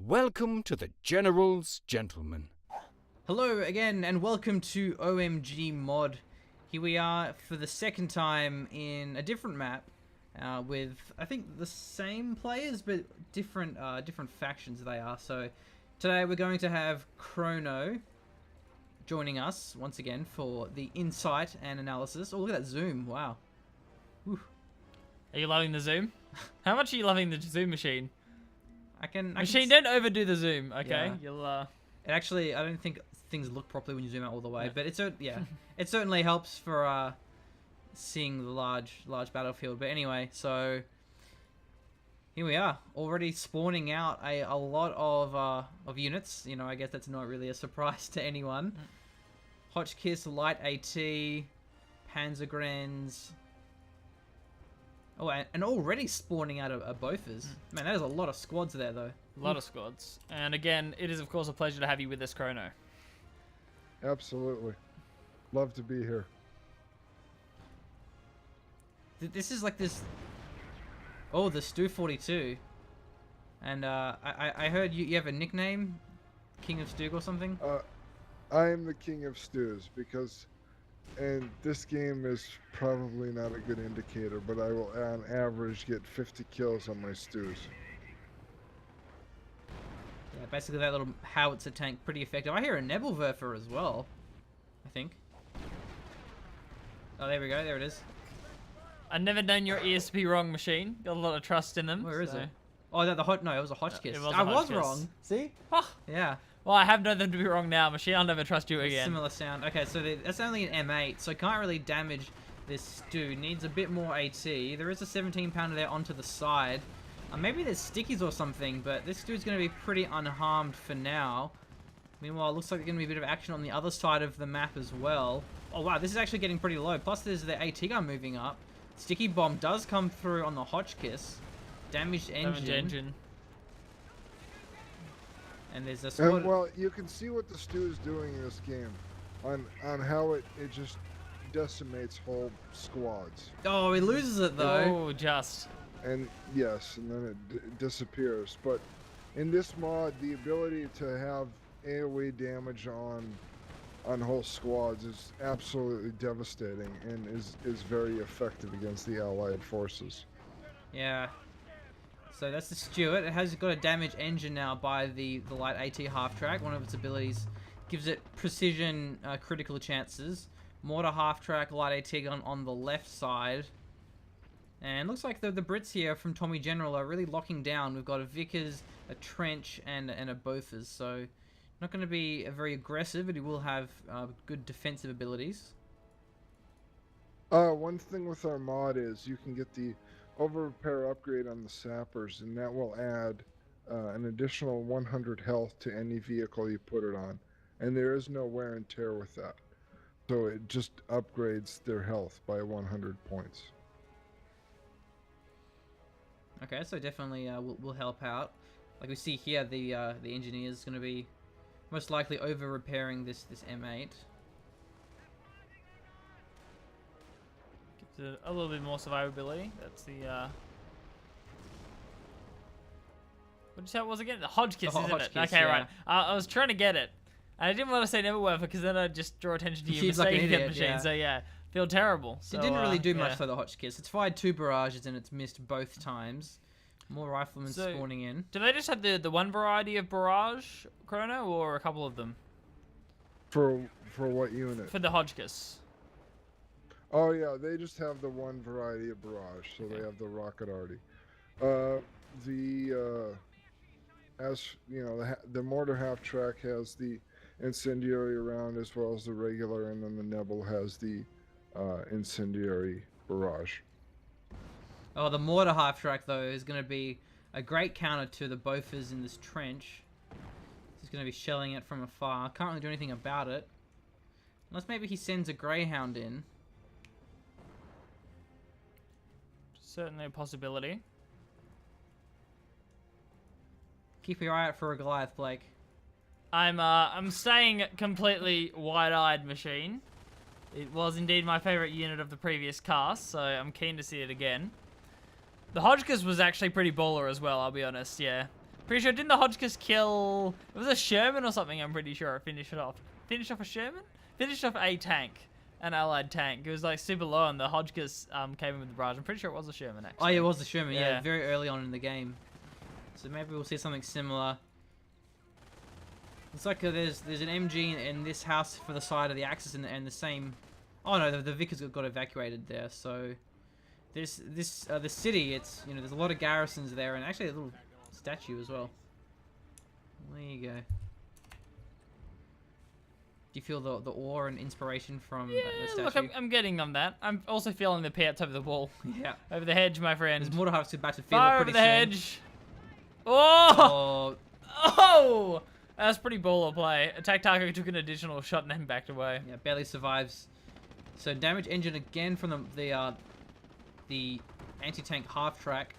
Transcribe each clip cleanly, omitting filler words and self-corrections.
Welcome to the General's Gentlemen. Hello again and welcome to OMG Mod. Here we are for the second time in a different map with, I think, the same players but different factions they are. So today we're going to have Chrono joining us once again for the insight and analysis. Oh, look at that zoom. Wow. Whew. Are you loving the zoom? How much are you loving the zoom machine? Machine, don't overdo the zoom, okay? Yeah. You'll It actually, I don't think things look properly when you zoom out all the way, but it certainly helps for seeing the large battlefield. But anyway, so here we are, already spawning out a lot of units. You know, I guess that's not really a surprise to anyone. Hotchkiss, Light AT, Panzergrens. Oh, and already spawning out of Bofors. Man, that is a lot of squads there, though. a lot of squads. And again, it is of course a pleasure to have you with us, Chrono. Absolutely. Love to be here. This is like this... Oh, the Stu 42. And I heard you have a nickname? King of Stug or something? I am the king of stews because, and this game is probably not a good indicator, but I will on average get 50 kills on my stews. Yeah, basically that little howitzer tank, pretty effective. I hear a Nebelwerfer as well, I think. Oh, there we go, there it is. I've never known your ears to be wrong, Machine. Got a lot of trust in them. Where is it? Oh, no, it was a Hotchkiss. It was a I was Hotchkiss. wrong. See? Oh, Yeah. well, I have known them to be wrong now, Machine. I'll never trust you again. Similar sound. Okay, so that's only an M8, so can't really damage this Stu. Needs a bit more AT. There is a 17 pounder there onto the side. Maybe there's stickies or something, but this Stu's going to be pretty unharmed for now. Meanwhile, it looks like there's going to be a bit of action on the other side of the map as well. Oh wow, this is actually getting pretty low. Plus there's the AT gun moving up. Sticky bomb does come through on the Hotchkiss. Damaged engine. And there's a squad. And, well, you can see what the stew is doing in this game, on how it just decimates whole squads. Oh, he loses it though. Oh, just. And yes, and then it disappears. But in this mod, the ability to have AoE damage on whole squads is absolutely devastating and is very effective against the allied forces. Yeah. So that's the Stuart. It has got a damaged engine now by the light AT half track. One of its abilities gives it precision critical chances. Mortar half track, light AT gun on the left side. And looks like the Brits here from Tommy General are really locking down. We've got a Vickers, a Trench, and a Bofors. So not going to be very aggressive, but he will have good defensive abilities. One thing with our mod is you can get the over repair upgrade on the sappers, and that will add an additional 100 health to any vehicle you put it on. And there is no wear and tear with that. So it just upgrades their health by 100 points. Okay, so definitely will help out. Like we see here, the engineer is going to be most likely over repairing this M8. Gives it a little bit more survivability. That's the what did you say it was again? The Hotchkiss, isn't Hotchkiss, it? Okay, yeah. right. I was trying to get it. And I didn't want to say Nebelwerfer because then I'd just draw attention to your He's like an mistake idiot, machine. yeah. So yeah, feel terrible. So, It didn't really do much yeah. for the Hotchkiss. It's fired 2 barrages and it's missed both times. More riflemen So- spawning in. Do they just have the one variety of barrage, Chrono, or a couple of them? For what unit? For the Hotchkiss. Oh yeah, they just have the one variety of barrage, so they have the rocket arty. As you know, the mortar half track has the incendiary round as well as the regular, and then the Nebel has the incendiary barrage. Oh, the mortar half track though is going to be a great counter to the Bofors in this trench. He's going to be shelling it from afar. Can't really do anything about it. Unless maybe he sends a Greyhound in. Certainly a possibility. Keep your eye out for a Goliath, Blake. I'm staying completely wide-eyed, Machine. It was indeed my favorite unit of the previous cast, so I'm keen to see it again. The Hotchkiss was actually pretty baller as well, I'll be honest, yeah. Pretty sure, didn't the Hotchkiss kill... It was a Sherman or something, I'm pretty sure. Finish it off. Finish off a Sherman? Finish off a tank. An allied tank. It was like super low and the Hotchkiss came in with the barrage. I'm pretty sure it was a Sherman, actually. Oh, yeah, it was the Sherman. Yeah. Yeah. Very early on in the game. So maybe we'll see something similar. Looks like there's an MG in this house for the side of the Axis and the same... Oh no, the Vickers got evacuated there. So the city, it's, you know, there's a lot of garrisons there and actually a little statue as well. There you go. Do you feel the awe and inspiration from the statue? Look, I'm getting on that. I'm also feeling the pets over the wall. Yeah. Over the hedge, my friend. There's more to have to about to feel Fire it over pretty the soon. hedge. Oh! Oh, Oh! That's pretty baller play. Attack Taco took an additional shot and then backed away. yeah, barely survives. So damage engine again from the anti-tank half-track.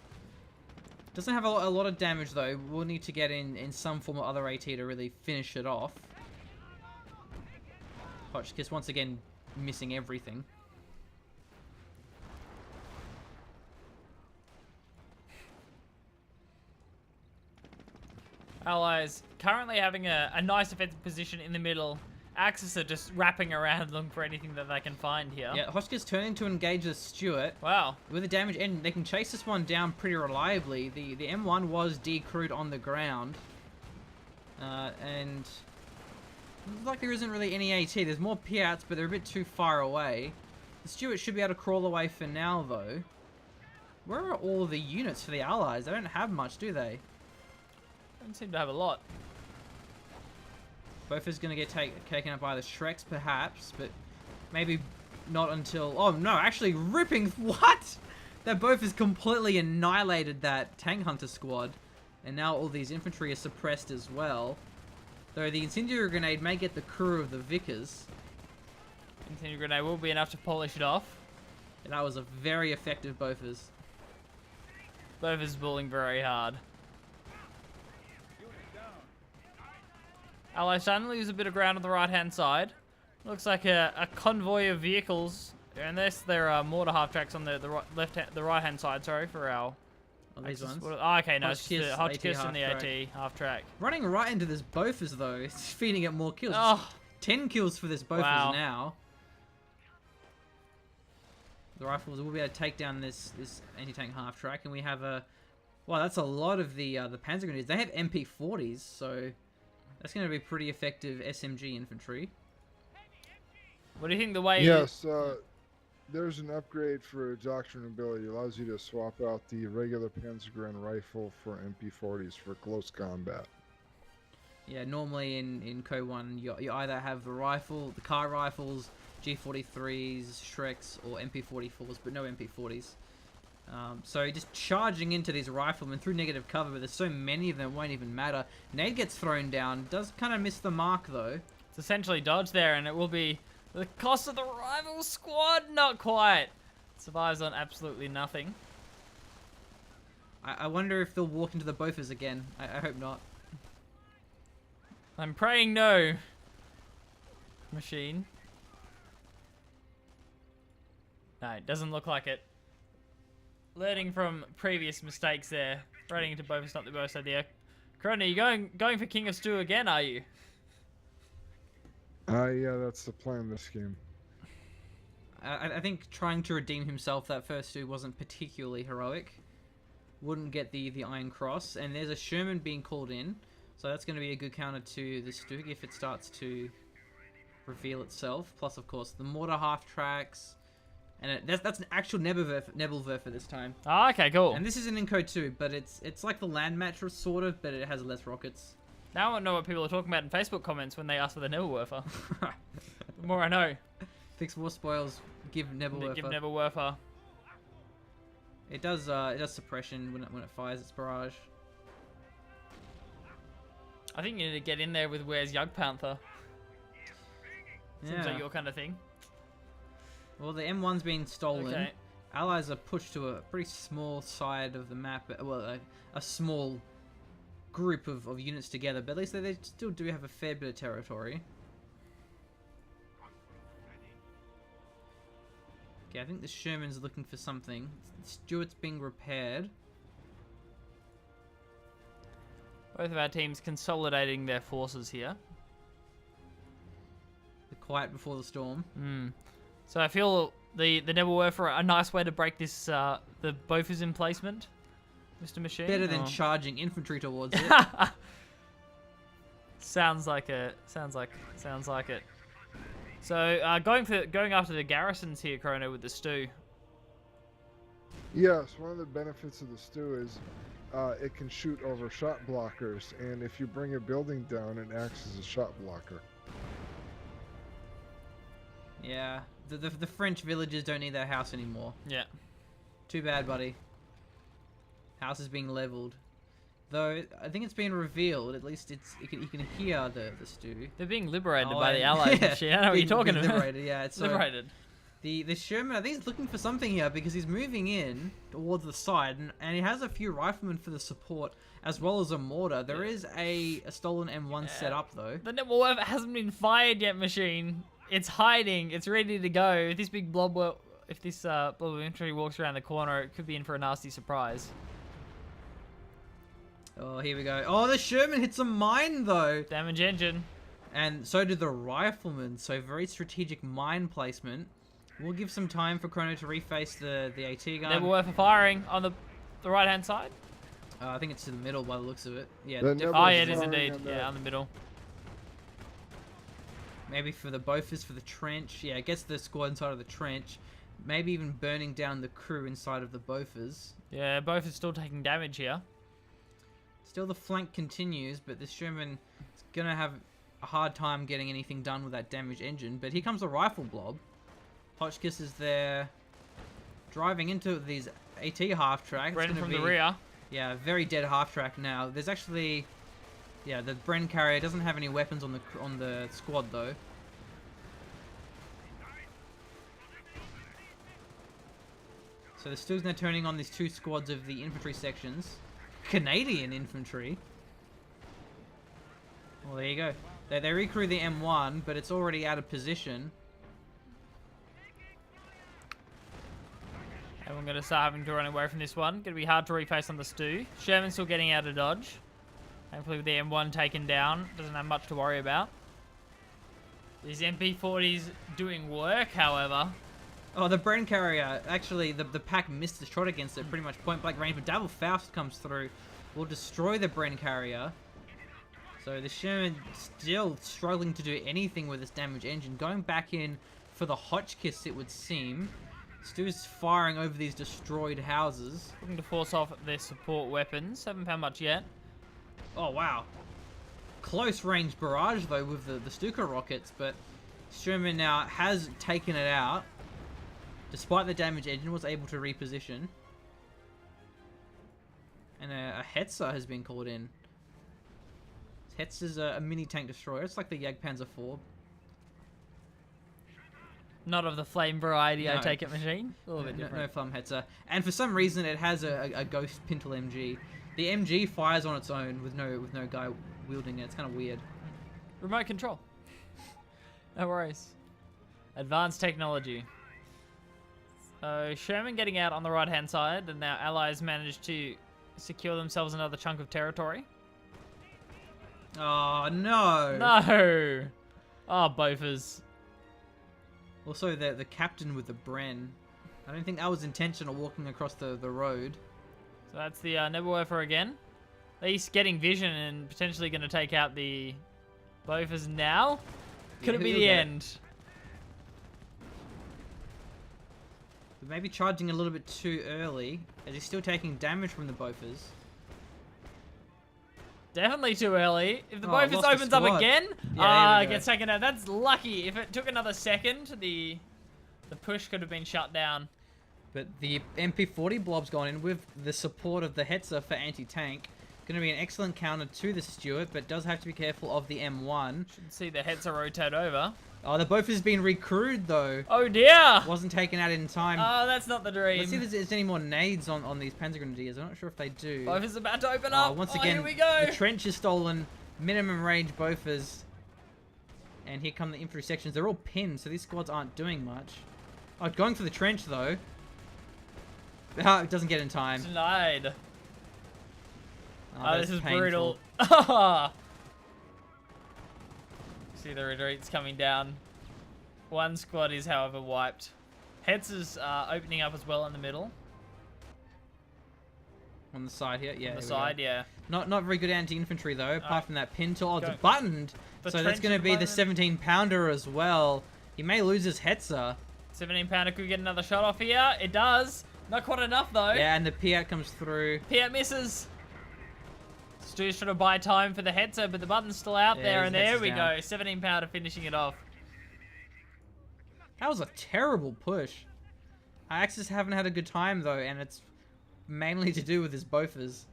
Doesn't have a lot of damage though. We'll need to get in some form of other AT to really finish it off. Hotchkiss once again missing everything. Allies currently having a nice defensive position in the middle. Axis are just wrapping around looking for anything that they can find here. Yeah, Hotchkiss turning to engage the Stuart. Wow. With the damage engine, they can chase this one down pretty reliably. The M1 was decrewed on the ground. And looks like there isn't really any AT. There's more Piats, but they're a bit too far away. The Stuart should be able to crawl away for now, though. Where are all of the units for the Allies? They don't have much, do they? Don't seem to have a lot. Both is going to get taken up by the Shreks, perhaps, but maybe not until... Oh, no, actually ripping... What? That both has completely annihilated that Tank Hunter squad. And now all these infantry are suppressed as well. Though the Incendiary Grenade may get the crew of the Vickers. Incendiary Grenade will be enough to polish it off. And that was a very effective Bofors. Both is bullying very hard. Allies starting to lose a bit of ground on the right-hand side. Looks like a convoy of vehicles. Unless there are mortar half-tracks on the right-hand side, sorry, for our... Oh, these ones. Oh, okay, no, it's just the Hotchkiss Hotchkiss and the AT half-track. Running right into this Bofors, though. It's feeding it more kills. Oh. 10 kills for this Bofors Wow. now. The rifles will be able to take down this anti-tank half-track, and we have a... Wow, that's a lot of the Panzer Grenadiers. They have MP40s, so... That's going to be pretty effective SMG infantry. What do you think the way... Yes, there's an upgrade for doctrine ability. It allows you to swap out the regular Panzergren rifle for MP40s for close combat. Yeah, normally in Coh1, you either have the rifle, the car rifles, G43s, Shreks, or MP44s, but no MP40s. So just charging into these riflemen through negative cover, but there's so many of them, it won't even matter. Nade gets thrown down, does kind of miss the mark though. It's essentially dodge there, and it will be the cost of the rival squad. Not quite. Survives on absolutely nothing. I wonder if they'll walk into the Bofors again. I hope not. I'm praying no. Machine. No, it doesn't look like it. Learning from previous mistakes there. Running into both is not the worst idea. Corona, you going for King of Stew again, are you? Yeah, that's the plan this game. I think trying to redeem himself that first two wasn't particularly heroic. Wouldn't get the Iron Cross, and there's a Sherman being called in, so that's going to be a good counter to the Stug if it starts to reveal itself. Plus, of course, the mortar half tracks, and that's an actual Nebelwerfer this time. Oh, okay, cool. And this isn't in Code 2, but it's like the land match sort of, but it has less rockets. Now I know what people are talking about in Facebook comments when they ask for the Nebelwerfer. The more I know. Fix war spoils, give Nebelwerfer. Give Nebelwerfer. It does suppression when it fires its barrage. I think you need to get in there with Where's Jagdpanther. Seems like your kind of thing. Well, the M1's been stolen. Okay. Allies are pushed to a pretty small side of the map. Well, a small group of units together, but at least they still do have a fair bit of territory. Okay, I think the Sherman's looking for something. Stuart's being repaired. Both of our teams consolidating their forces here. The quiet before the storm. So I feel the Nebelwerfer a nice way to break this the Bofus emplacement, Mr. Machine. Better than charging infantry towards it. Sounds like it. Sounds like it. So going after the garrisons here, Chrono, with the stew. Yes, one of the benefits of the stew is it can shoot over shot blockers, and if you bring a building down, it acts as a shot blocker. Yeah, the French villagers don't need their house anymore. Yeah. Too bad, buddy. House is being leveled. Though, I think it's been revealed, at least you can hear the stew. They're being liberated by the Allies. Yeah, Machine. I know what you're talking about. Liberated, yeah. It's liberated. The Sherman, I think he's looking for something here because he's moving in towards the side, and he has a few riflemen for the support as well as a mortar. There is a stolen M1 set up though. The Nebelwerfer hasn't been fired yet, Machine. It's hiding. It's ready to go. If this big blob of infantry walks around the corner, it could be in for a nasty surprise. Oh, here we go. Oh, the Sherman hits a mine though. Damage engine. And so did the riflemen. So very strategic mine placement. We'll give some time for Chrono to reface the AT gun. Nebelwerfer firing on the right hand side. I think it's to the middle by the looks of it. Yeah. The definitely. Oh yeah, it is firing indeed. on the- Yeah, on the middle. Maybe for the Bofus for the trench. Yeah, it gets the squad inside of the trench. Maybe even burning down the crew inside of the Bofus. Yeah, both are still taking damage here. Still the flank continues, but the Sherman is going to have a hard time getting anything done with that damage engine. But here comes the rifle blob. Hotchkiss is there driving into these AT half-track. Bren from the rear. Yeah, very dead half-track now. There's actually... Yeah, the Bren carrier doesn't have any weapons on the squad, though. So the Stug's now turning on these two squads of the infantry sections. Canadian infantry. Well, there you go. They recrew the M1, but it's already out of position. And we're going to start having to run away from this one. Going to be hard to reface on the stew. Sherman's still getting out of dodge. Hopefully with the M1 taken down, doesn't have much to worry about. These MP40s doing work, however. Oh, the Bren carrier, actually, the pack missed the shot against it, pretty much point blank range, but Double Faust comes through, will destroy the Bren carrier. So the Sherman still struggling to do anything with this damage engine. Going back in for the Hotchkiss, it would seem. Stu's firing over these destroyed houses. Looking to force off their support weapons. Haven't found much yet. Oh, wow. Close range barrage, though, with the Stuka rockets, but Sherman now has taken it out. Despite the damage engine, was able to reposition. And a Hetzer has been called in. Hetzer's a mini tank destroyer. It's like the Jagdpanzer IV. Not of the flame variety, No. I take it, Machine. A little bit No different. Flame Hetzer. And for some reason, it has a Ghost Pintle MG. The MG fires on its own with no guy wielding it. It's kind of weird. Remote control. No worries. Advanced technology. So Sherman getting out on the right hand side, and our allies managed to secure themselves another chunk of territory. Oh, no. No! Oh, Bofers. Also, the captain with the Bren. I don't think that was intentional walking across the road. So that's the Nebelwerfer again. At least getting vision and potentially going to take out the Bofers now. Could it be who'll the get it? end? Maybe charging a little bit too early, as he's still taking damage from the Bofers. Definitely too early. If the Oh, Bofers lost the opens up squad. again, Yeah, here we go. gets taken out. That's lucky. If it took another second, the push could have been shut down. But the MP40 blob's gone in with the support of the Hetzer for anti-tank. Going to be an excellent counter to the Stuart, but does have to be careful of the M1. Should see the Hetzer rotate over. Oh, the Bofers been recrewed though. Oh dear! Wasn't taken out in time. Oh, that's not the dream. Let's see if there's any more nades on these Panzer Grenadiers. I'm not sure if they do. Bofers about to open up. Once Oh, again, here we go. the trench is stolen. Minimum range Bofers. And here come the infantry sections. They're all pinned, so these squads aren't doing much. Oh, going for the trench though. It doesn't get in time. Denied. Oh, that's this is painful. brutal. See the retreats coming down. One squad is, however, wiped. Heads is opening up as well in the middle. On the side here, yeah. On the here we go. side, yeah. Not very good anti-infantry though, apart from that pin tool. Oh, it's Go. buttoned. The So that's trench going to be the component. 17-pounder as well. He may lose his Hetzer. 17-pounder could get another shot off here. It does. Not quite enough, though. Yeah, and the Piat comes through. Piat misses. Stu's trying to buy time for the Hetzer, but the button's still out Yeah, there, his and there Hetzer's we down. go. 17-pounder finishing it off. That was a terrible push. Axis haven't had a good time though, and it's mainly to do with his Bofers.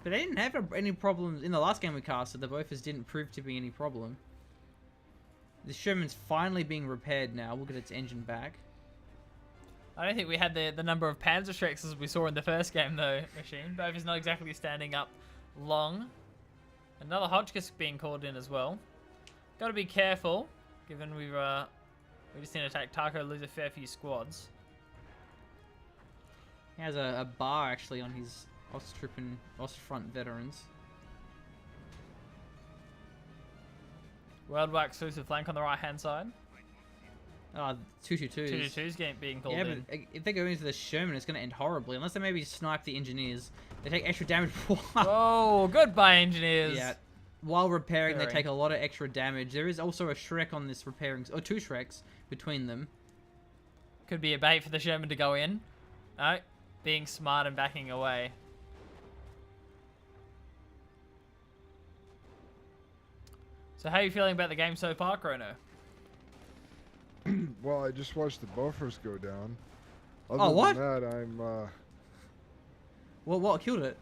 But they didn't have any problems in the last game we casted. The Bofers didn't prove to be any problem. The Sherman's finally being repaired now. We'll get its engine back. I don't think we had the number of Panzerschrecks as we saw in the first game, though, Machine. Both is not exactly standing up long. Another Hotchkiss being called in as well. Got to be careful, given we just seen attack Taco lose a fair few squads. He has a bar actually on his Ostfront veterans. Worldwide exclusive flank on the right-hand side. 222s. 222's being called Yeah, in. but if they go into the Sherman, it's going to end horribly. Unless they maybe snipe the engineers. They take extra damage. Whoa, goodbye, engineers. Yeah. While repairing, they Very. take a lot of extra damage. There is also a Shrek on this repairing, or two Shreks between them. Could be a bait for the Sherman to go in. No, being smart and backing away. So how are you feeling about the game so far, Chrono? Well, I just watched the buffers go down. Oh, Other what? than that, I'm. What killed it?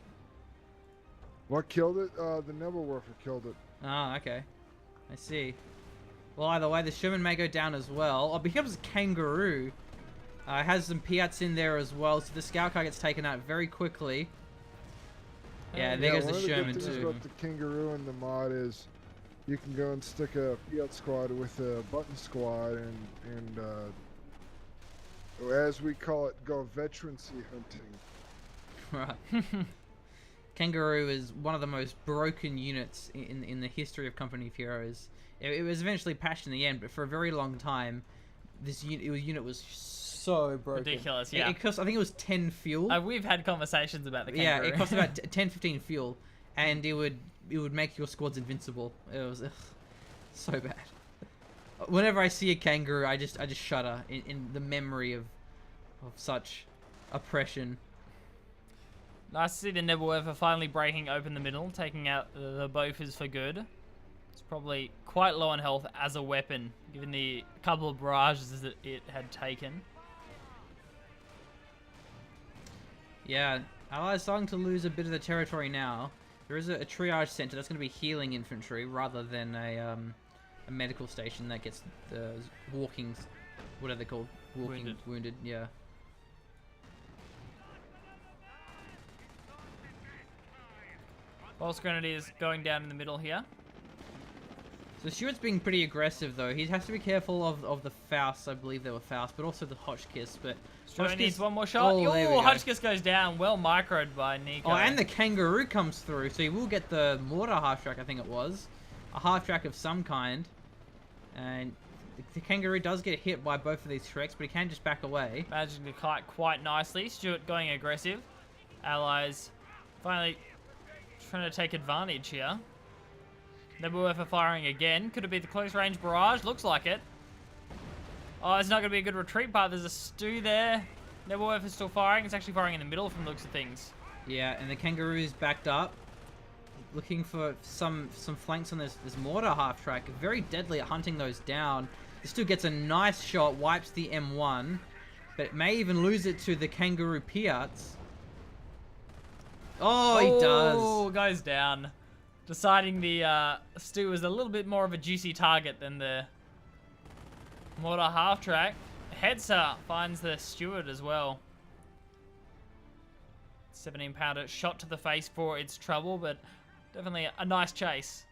What killed it? The Nebelwerfer killed it. Ah, okay. I see. Well, either way, the Sherman may go down as well. Oh, becomes a Kangaroo. Has some Piats in there as well, so the Scout car gets taken out very quickly. Yeah, there goes one the of the Sherman good things too. about the Kangaroo and the mod is you can go and stick a Piat squad with a button squad and as we call it, go veterancy hunting. Right. Kangaroo is one of the most broken units in the history of Company of Heroes. It was eventually patched in the end, but for a very long time, this unit was so broken. Ridiculous, yeah. It cost, I think it was 10 fuel. We've had conversations about the Yeah, Kangaroo. it cost about 10, 15 fuel, and it would make your squads invincible. It was so bad. Whenever I see a Kangaroo, I just shudder in the memory of such oppression. Nice to see the Nebelwerfer finally breaking open the middle, taking out the Bofers for good. It's probably quite low on health as a weapon, given the couple of barrages that it had taken. Yeah, Allies starting to lose a bit of the territory now. There is a triage center that's going to be healing infantry rather than a medical station that gets the walking, what are they called? Walking wounded, yeah. Pulse Grenadiers going down in the middle here. So Stuart's being pretty aggressive though. He has to be careful of the Faust, I believe they were Faust, but also the Hotchkiss. But Stuart needs one more shot. Oh, there we go. Hotchkiss goes down. Well microed by Nico. Oh, and the Kangaroo comes through, so he will get the mortar half-track, I think it was. A half-track of some kind. And the Kangaroo does get hit by both of these Shreks, but he can just back away. Managing to kite quite nicely. Stuart going aggressive. Allies finally trying to take advantage here. Nebelwerfer firing again. Could it be the close range barrage? Looks like it. Oh, it's not going to be a good retreat path. There's a stew there. Nebelwerfer's still firing. It's actually firing in the middle from the looks of things. Yeah, and the Kangaroo's backed up. Looking for some flanks on this mortar half-track. Very deadly at hunting those down. This dude gets a nice shot, wipes the M1, but may even lose it to the Kangaroo Piats. Oh, he does. Oh, goes down. Deciding the stew is a little bit more of a juicy target than the mortar half-track. Hetzer finds the steward as well. 17-pounder shot to the face for its trouble, but definitely a nice chase.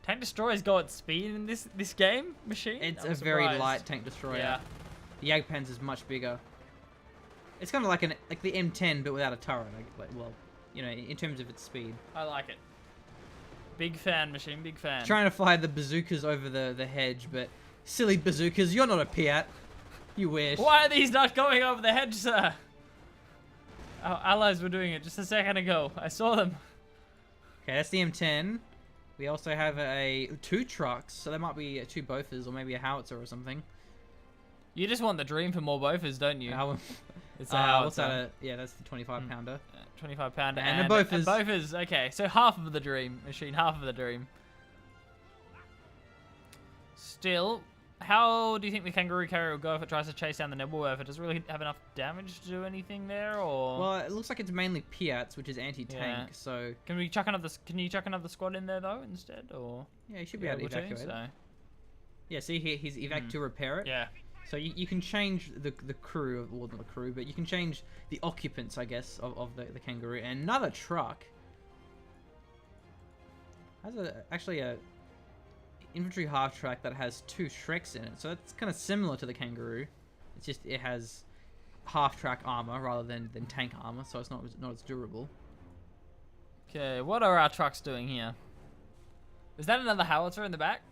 Tank destroyers go at speed in this game, Machine? It's I'm a very surprised. light tank destroyer. Yeah. The Jagdpanzer is much bigger. It's kind of like the M10, but without a turret. Well, you know, in terms of its speed. I like it. Big fan, Machine. Big fan. Trying to fire the bazookas over the hedge, but silly bazookas, you're not a Piat. You wish. Why are these not going over the hedge, sir? Our allies were doing it just a second ago. I saw them. Okay, that's the M10. We also have two trucks, so there might be 2 Bofors or maybe a howitzer or something. You just want the dream for more Bofors, don't you? It's a what's howitzer. that? Yeah, that's the 25 pounder. 25 pounder And a Bofors. Bofors. Okay, so half of the dream, Machine. Half of the dream. Still, how do you think the kangaroo carrier will go if it tries to chase down the Nebelwerfer? Does it really have enough damage to do anything there, or? Well, it looks like it's mainly Piats, which is anti-tank. Yeah. So Can we chuck another? Can you chuck another squad in there though instead, or? yeah, you should be able to evacuate it. Yeah, see here, he's evac to repair it. Yeah. So you can change the crew, well not the crew, but you can change the occupants, I guess, of the kangaroo. And another truck has actually a infantry half track that has 2 Shreks in it. So it's kind of similar to the kangaroo. It's just it has half track armor rather than tank armor, so it's not as durable. Okay, what are our trucks doing here? Is that another howitzer in the back?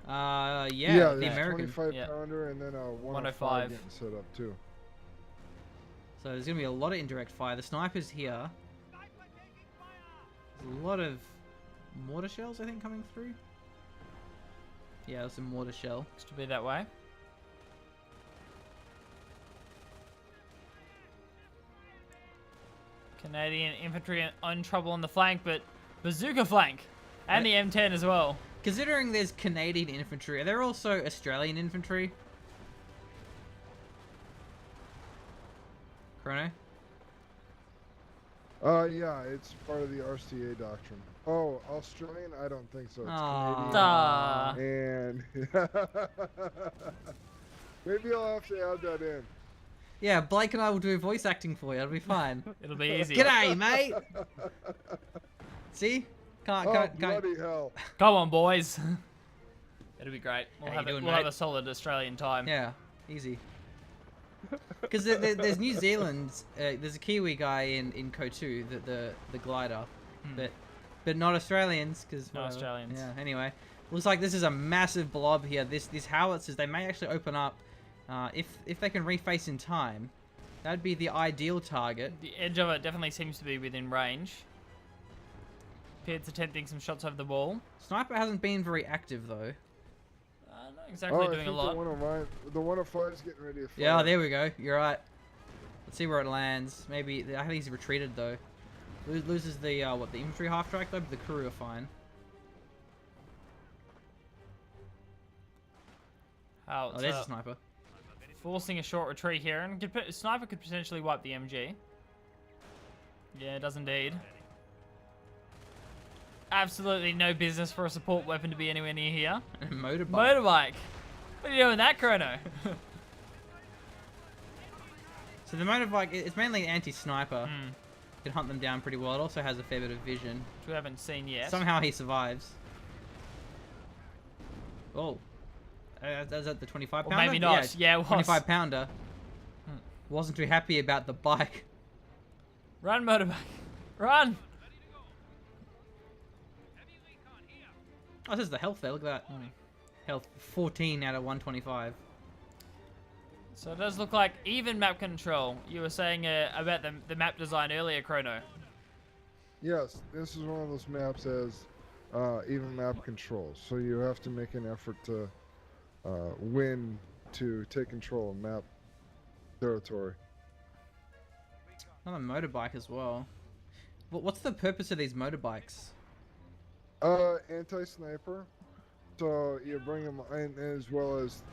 Yeah, the there's American. 25 pounder and then a 105 getting set up too. So there's gonna be a lot of indirect fire. The snipers here. There's a lot of mortar shells, I think, coming through. Yeah, there's some mortar shell. Looks to be that way. Canadian infantry on trouble on the flank, but bazooka flank, and the M10 as well. Considering there's Canadian infantry, are there also Australian infantry? Chrono? Yeah, it's part of the RCA doctrine. Oh, Australian? I don't think so. It's Aw. Canadian. And maybe I'll have to add that in. Yeah, Blake and I will do voice acting for you. It'll be fine. It'll be easy. G'day, mate. See? Can't. Bloody hell. Come on, boys. It'll be great. We'll, How have, you doing, we'll have mate? a solid Australian time. Yeah, easy. Because there's New Zealand. There's a Kiwi guy in Coh1, the glider, but not Australians. Because No Australians. Yeah. Anyway, looks like this is a massive blob here. These howitzers, they may actually open up if they can reface in time. That'd be the ideal target. The edge of it definitely seems to be within range. Piat's attempting some shots over the wall. Sniper hasn't been very active though. Not exactly doing a lot. The 105 is getting ready to fire. Yeah, there we go. You're right. Let's see where it lands. Maybe I think he's retreated though. Loses the the infantry half track though, but the crew are fine. Oh, There's a sniper. Forcing a short retreat here, and sniper could potentially wipe the MG. Yeah, it does indeed. Absolutely no business for a support weapon to be anywhere near here. Motorbike. Motorbike. What are you doing with that, Chrono? So the motorbike, it's mainly anti-sniper. Can hunt them down pretty well. It also has a fair bit of vision. Which we haven't seen yet. Somehow he survives. Oh. Is that the 25 pounder? Or maybe not. Yeah, it was. 25 pounder. Wasn't too happy about the bike. Run, motorbike. Run! Oh, this is the health there. Look at that. Health 14 out of 125. So it does look like even map control. You were saying about the map design earlier, Chrono. Yes, this is one of those maps as even map controls. So you have to make an effort to win to take control of map territory. Another motorbike as well. What's the purpose of these motorbikes? Anti-sniper. So you bring them in, as well as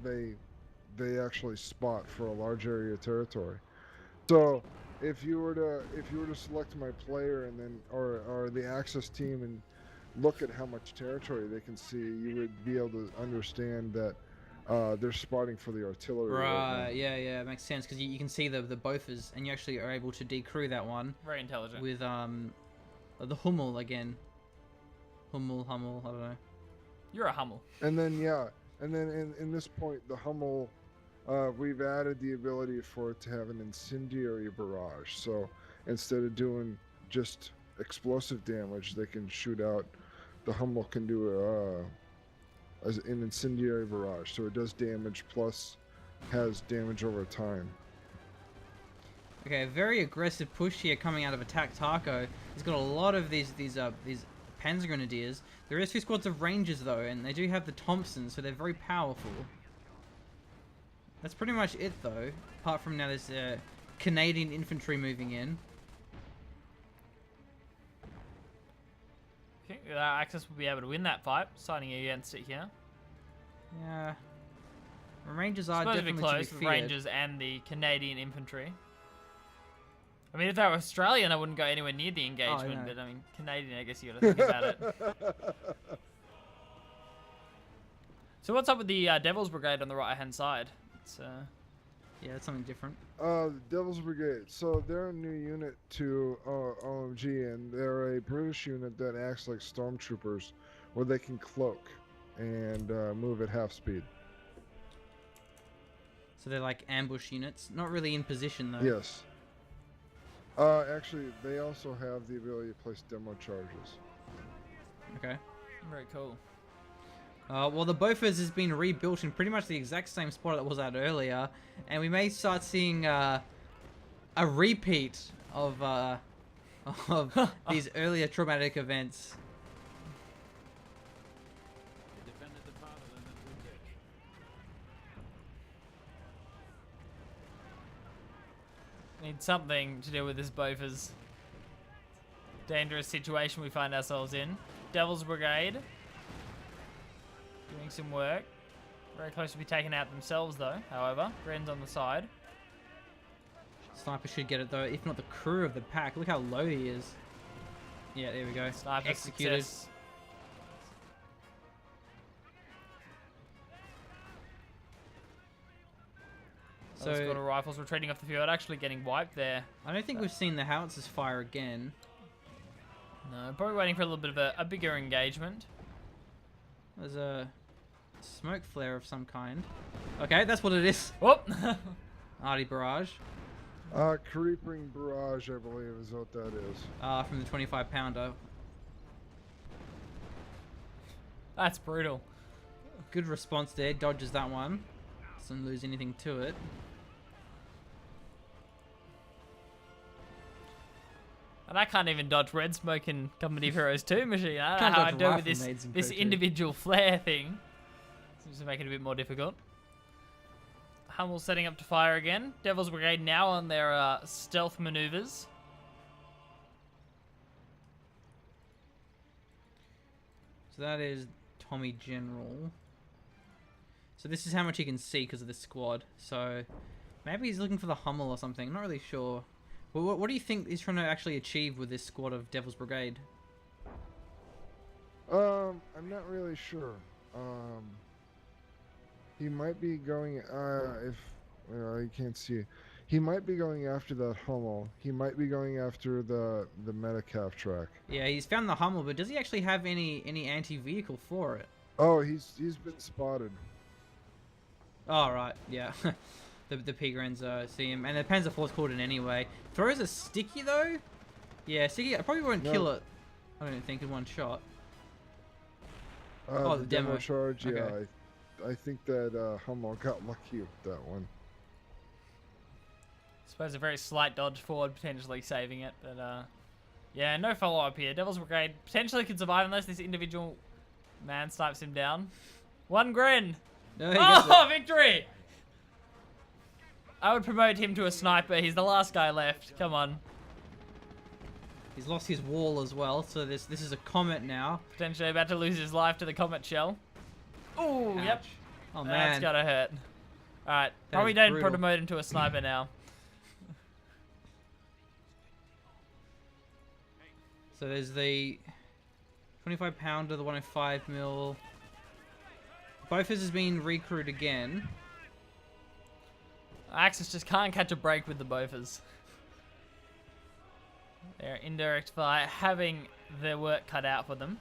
they actually spot for a large area of territory. So if you were to select my player and then or the access team and look at how much territory they can see, you would be able to understand that they're spotting for the artillery. Right, yeah, it makes sense because you can see the Bofors and you actually are able to decrew that one. Very intelligent. With the Hummel again. Hummel, I don't know. You're a Hummel. And then in this point, the Hummel We've added the ability for it to have an incendiary barrage. So instead of doing just explosive damage, they can shoot out. The Hummel can do an incendiary barrage, so it does damage plus has damage over time. Okay, a very aggressive push here coming out of Attack Taco. He's got a lot of these Panzer Grenadiers. There is 2 squads of Rangers though, and they do have the Thompsons, so they're very powerful. That's pretty much it though. Apart from now, there's Canadian infantry moving in. I think Axis will be able to win that fight, siding against it here. Yeah. Rangers are Supposed to be definitely close to with be feared. Rangers and the Canadian infantry. I mean, if they were Australian, I wouldn't go anywhere near the engagement, no. but I mean, Canadian, I guess you got to think about it. So what's up with the Devil's Brigade on the right-hand side? It's, Yeah, that's something different. The Devil's Brigade. So they're a new unit to OMG, and they're a British unit that acts like stormtroopers, where they can cloak and move at half speed. So they're like ambush units. Not really in position though. Yes. Actually, they also have the ability to place demo charges. Okay. very cool. Well, the Bofors has been rebuilt in pretty much the exact same spot it was at earlier, and we may start seeing a repeat of these earlier traumatic events. Need something to do with this Bofors dangerous situation we find ourselves in. Devil's Brigade doing some work. Very close to be taken out themselves though, however. Gren's on the side. Sniper should get it though, if not the crew of the pack. Look how low he is. Yeah, there we go. Sniper Executed. success. So squad of rifles retreating off the field, actually getting wiped there. I don't think we've seen the howitzers fire again. No, probably waiting for a little bit of a bigger engagement. There's a smoke flare of some kind. Okay, that's what it is. Whoop! Arty barrage. Creeping barrage, I believe, is what that is. From the 25 pounder. That's brutal. Good response there. Dodges that one. Doesn't lose anything to it. And I can't even dodge red smoke in Company of Heroes 2 machine. I don't Can't know how I dodge do with rifle nades in this Pro 2. individual flare thing. Seems to make it a bit more difficult. Hummel setting up to fire again. Devil's Brigade now on their stealth maneuvers. So that is Tommy General. So this is how much he can see because of this squad. So maybe he's looking for the Hummel or something. I'm not really sure. Well, what do you think he's trying to actually achieve with this squad of Devil's Brigade? I'm not really sure. He might be going, you can't see. He might be going after that Hummel. He might be going after the Metacalf track. Yeah, he's found the Hummel, but does he actually have any anti-vehicle for it? Oh, he's been spotted. Oh, right, yeah. the P-Grens see him. And the Panzer IV's called in anyway. Throws a sticky, though? Yeah, sticky, I probably won't kill it. I don't think in one shot. The demo charge, Okay. yeah. I think that Hummel got lucky with that one. Suppose a very slight dodge forward, potentially saving it. But yeah, no follow-up here. Devil's Brigade potentially can survive unless this individual man snipes him down. One Gren! No, he gets Oh, victory! I would promote him to a sniper. He's the last guy left. Come on. He's lost his wall as well, so this is a Comet now. Potentially about to lose his life to the Comet shell. Ooh, yep. Ouch. Oh, That's man. gotta hurt. Alright, That probably is don't brutal. promote him to a sniper now. So there's the 25 pounder, the 105 mil. Bofors has been recruited again. Axis just can't catch a break with the Bofors. They're indirect fire, having their work cut out for them.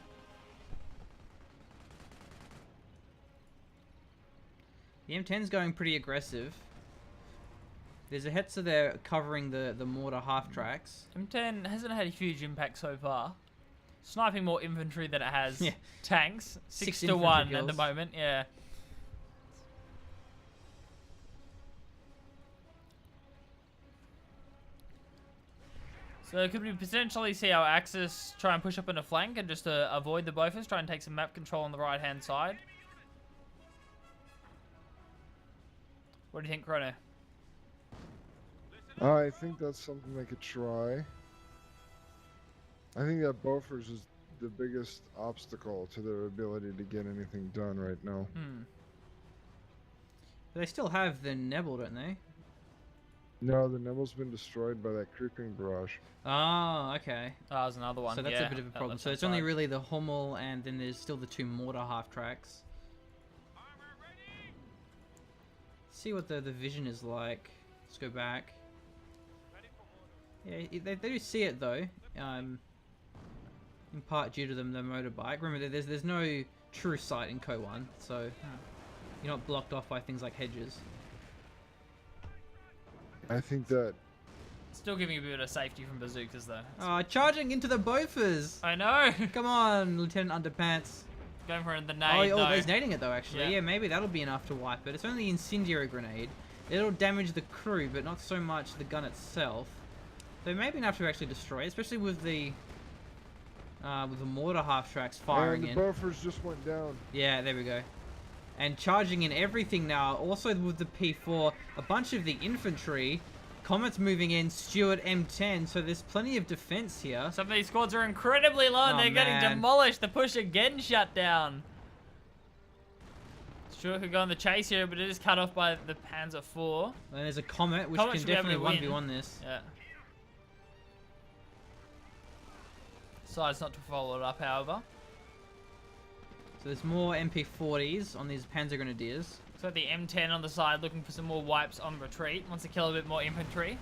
The M10's going pretty aggressive. There's a Hetzer there covering the mortar half tracks. M10 hasn't had a huge impact so far. Sniping more infantry than it has tanks. 6 to 1 at the moment, yeah. So could we potentially see our Axis try and push up in a flank and just avoid the Bofors, try and take some map control on the right hand side? What do you think, Chrono? I think that's something they could try. I think that Bofors is the biggest obstacle to their ability to get anything done right now. But they still have the Nebel, don't they? No, the Nebel's been destroyed by that creeping barrage. Oh, okay. Oh, there's another one. So that's a bit of a problem. So it's only really the Hummel, and then there's still the 2 mortar half tracks. See what the vision is like. Let's go back. Yeah, they do see it though. In part due to the motorbike. Remember, there's no true sight in Coh1, so you're not blocked off by things like hedges. I think that... Still giving a bit of safety from bazookas though. Oh, charging into the Bofors! I know! Come on, Lieutenant Underpants. Going for the nade Oh, though. he's nading it though, actually. Yeah, maybe that'll be enough to wipe it. It's only the incendiary grenade. It'll damage the crew, but not so much the gun itself. So maybe enough to actually destroy it, especially with the mortar half tracks firing and the Bofors just went down. Yeah, there we go. And charging in everything now. Also with the P4, a bunch of the infantry. Comet's moving in, Stuart M10, so there's plenty of defense here. Some of these squads are incredibly low and they're getting demolished. The push again shut down. Stuart could go on the chase here, but it is cut off by the Panzer IV. And there's a Comet, which Comet can definitely 1v1 this. Yeah. Decides not to follow it up, however. So there's more MP40s on these Panzer Grenadiers. So the M10 on the side looking for some more wipes on retreat. Wants to kill a bit more infantry.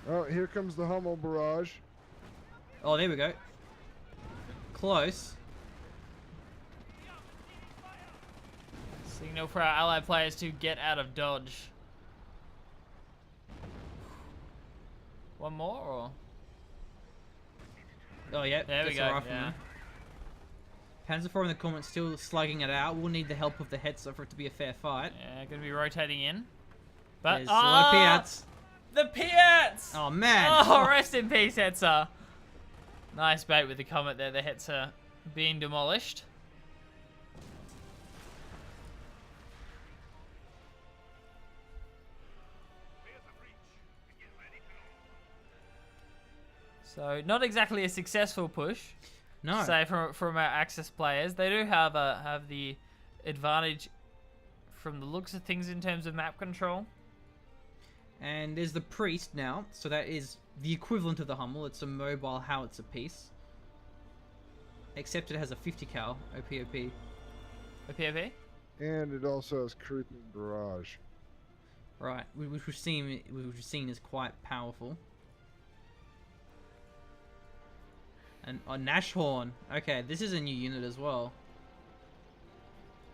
Oh, here comes the Hummel barrage. Oh, there we go. Close. Signal for our allied players to get out of dodge. One more, or? Oh, yeah. There we that's go. a rifleman. Panzer IV in the Comet still slugging it out. We'll need the help of the Hetzer for it to be a fair fight. Yeah, going to be rotating in. But there's a lot of Piats. The Piats! Oh, man. Oh, rest in peace, Hetzer. Nice bait with the Comet there. The Hetzer being demolished. So, not exactly a successful push. No. Say from our Axis players, they do have the advantage from the looks of things in terms of map control. And there's the Priest now, so that is the equivalent of the Hummel. It's a mobile howitzer piece, except it has a 50 cal OPOP. OPOP? And it also has creeping barrage. Right, which we've seen is quite powerful. And Nashorn. Okay, this is a new unit as well.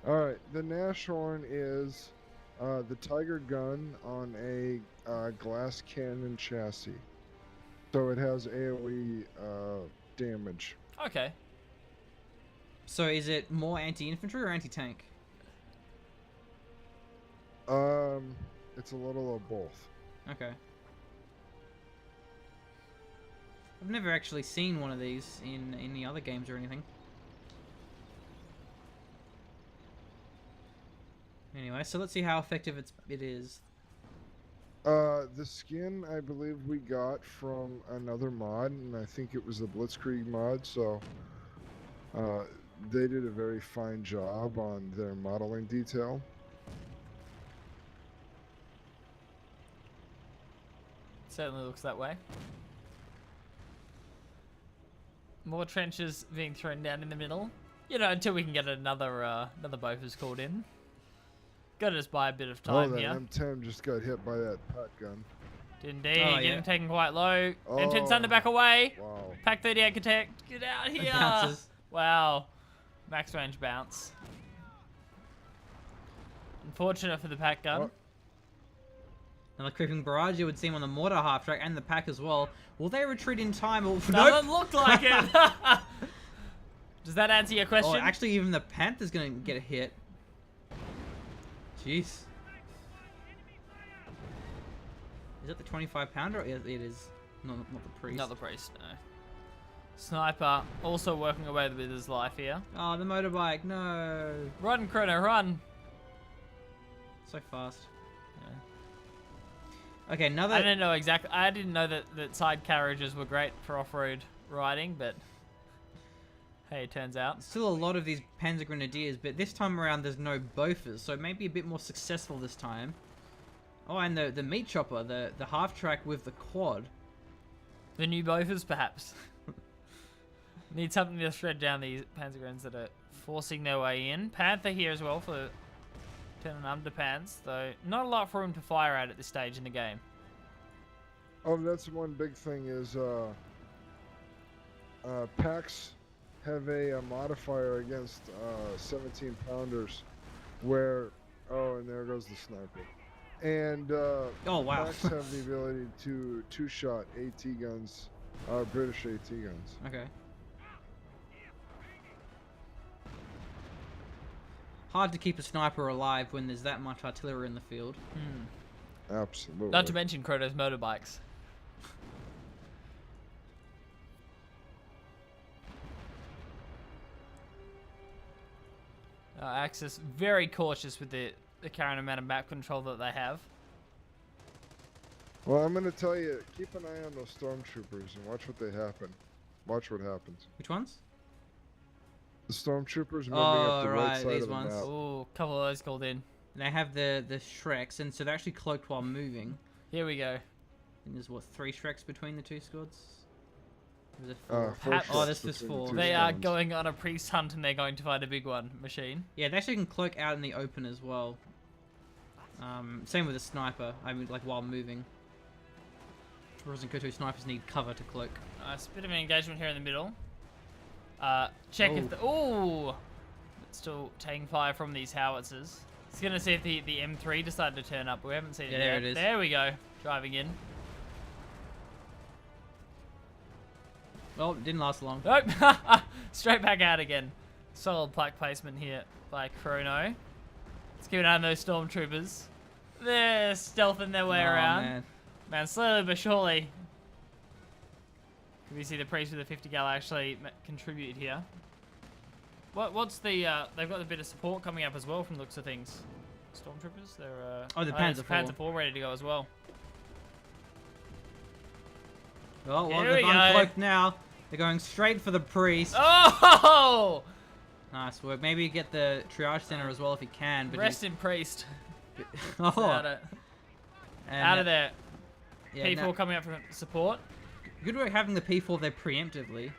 Alright, the Nashorn is the Tiger gun on a glass cannon chassis. So it has AoE damage. Okay. So is it more anti-infantry or anti-tank? It's a little of both. Okay. I've never actually seen one of these in any other games or anything. Anyway, so let's see how effective it is. The skin, I believe we got from another mod, and I think it was the Blitzkrieg mod, so they did a very fine job on their modeling detail. Certainly looks that way. More trenches being thrown down in the middle. You know, until we can get another Bofors called in. Gotta just buy a bit of time here. That M10 just got hit by that putt gun. Indeed, Oh, getting taken quite low. Oh. M10's time to back away. Wow. Pack 38 Protect, get out here. Bounces. Wow. Max range bounce. Unfortunate for the pack gun. Oh. And the creeping barrage, it would seem on the mortar half track and the pack as well. Will they retreat in time? Or Doesn't look like it. Does that answer your question? Oh, actually, even the Panther's gonna get a hit. Jeez. Is that the 25-pounder? Yeah, it is. Not the priest. Not the priest, no. Sniper also working away with his life here. Oh, the motorbike, no. Run, Chrono, run. So fast. Okay, another... I didn't know exactly. I didn't know that side carriages were great for off-road riding, but hey, it turns out. Still a lot of these Panzer Grenadiers, but this time around there's no Bofors, so maybe a bit more successful this time. Oh, and the meat chopper, the half track with the quad. The new Bofors, perhaps. Need something to shred down these Panzergrens that are forcing their way in. Panther here as well for turning underpants, though not a lot for him to fire at this stage in the game. Oh, that's one big thing is packs have a modifier against 17-pounders where... Oh, and there goes the sniper. And Oh, wow. packs have the ability to two-shot AT guns, British AT guns. Okay. Hard to keep a sniper alive when there's that much artillery in the field. Absolutely. Not to mention Chrono's motorbikes. Axis very cautious with the current amount of map control that they have. Well, I'm going to tell you, keep an eye on those stormtroopers and watch what they happen. Watch what happens. Which ones? The stormtroopers moving Oh, up the right, right side these of the ones. map. Oh, a couple of those called in. They have the Shreks, and so they're actually cloaked while moving. Here we go. And there's, what, 3 Shreks between the 2 squads? Or is it 4? 4 Perhaps- Oh, shots this was between the 4. two They are squads. going on a priest hunt and they're going to find a big one machine. Yeah, they actually can cloak out in the open as well. Same with a sniper, I mean, like, while moving. Whereas in Coh1 snipers need cover to cloak. Nice bit of an engagement here in the middle. Check if Ooh. the... Ooh! Still taking fire from these howitzers. It's going to see if the M3 decided to turn up. We haven't seen it Yeah, yet. there it is. There we go. Driving in. Well, it didn't last long. Nope. Straight back out again. Solid plaque placement here by Chrono. Let's keep an eye on those stormtroopers. They're stealthing their way Oh, around. man. Slowly but surely. Can we see the priest with the 50 gal actually contribute here? What's the, they've got a bit of support coming up as well from the looks of things. Stormtroopers, they're, Oh, the there's Panzer a Panzer IV. 4 ready to go as well. Well, Here they've we go. uncloaked now. They're going straight for the priest. Oh! Nice work. Maybe get the triage center as well if he can. But Rest in priest. oh, and Out of there. yeah, People no- coming up for support. Good work having the P4 there preemptively.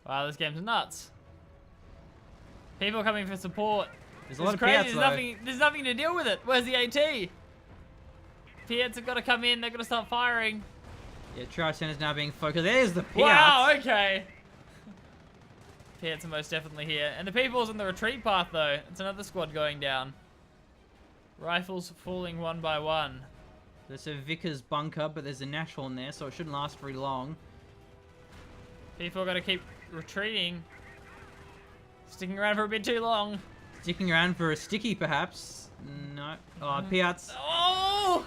Wow, this game's nuts. People coming for support. There's a lot It's of crazy. Piats, though. There's nothing to deal with it. Where's the AT? Piats have got to come in. They've got to start firing. Yeah, triage center's now being focused. There's the Piats. Wow, okay. Piats are most definitely here. And the people's on the retreat path, though. It's another squad going down. Rifles falling one by one. There's a Vickers bunker, but there's a Nashville in there, so it shouldn't last very long. People got to keep retreating. Sticking around for a bit too long. Sticking around for a sticky, perhaps. No. Oh, Piats. Oh!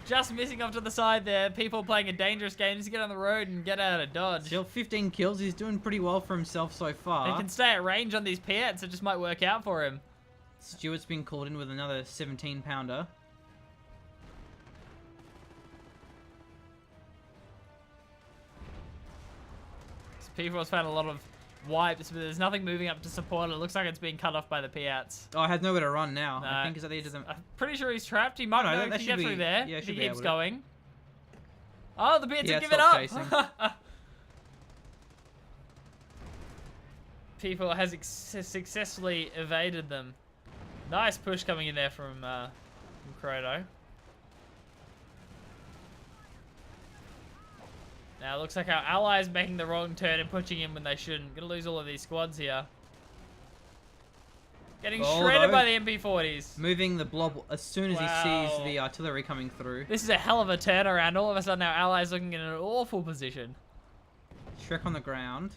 Just missing off to the side there. People playing a dangerous game. Just get on the road and get out of dodge. Still 15 kills. He's doing pretty well for himself so He far. can stay at range on these Piats. It just might work out for him. Stewart's been called in with another 17-pounder. People have found a lot of wipes, but there's nothing moving up to support it. It looks like it's being cut off by the Piats. Oh, I have nowhere to run now. I No. think it's at the edge of the... I'm pretty sure he's trapped. He might no, know that if he should get be- through there. yeah, If should he be keeps able to. going. Oh, the Piats Yeah, have given stop up. People has successfully evaded them. Nice push coming in there from Chrono. Now it looks like our allies making the wrong turn and pushing in when they shouldn't. Gonna lose all of these squads here. Getting Oh, shredded no. by the MP40s. Moving the blob as soon as he Wow. sees the artillery coming through. This is a hell of a turnaround. All of a sudden, our allies looking in an awful position. Shrek on the ground.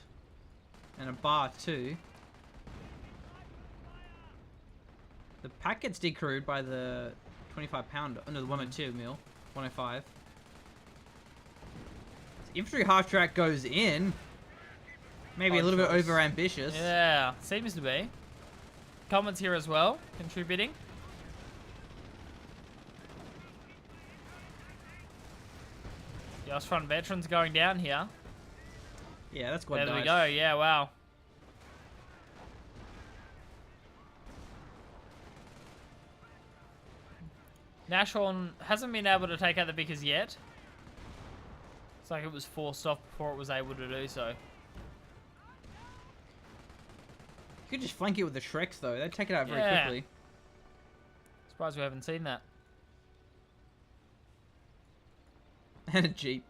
And a bar too. The pack gets decrewed by the 25 pounder. Oh, no, the 102 mil. 105. Infantry half track goes in. Maybe a little bit over ambitious. Yeah, seems to be. Commons here as well, contributing. The Ostfront veterans going down here. Yeah, that's quite There we nice. go. Yeah, wow. Nashorn hasn't been able to take out the Vickers yet. It's like it was forced off before it was able to do so. You could just flank it with the Shreks though. They'd take it out very Yeah. quickly. Surprised we haven't seen that. And a Jeep.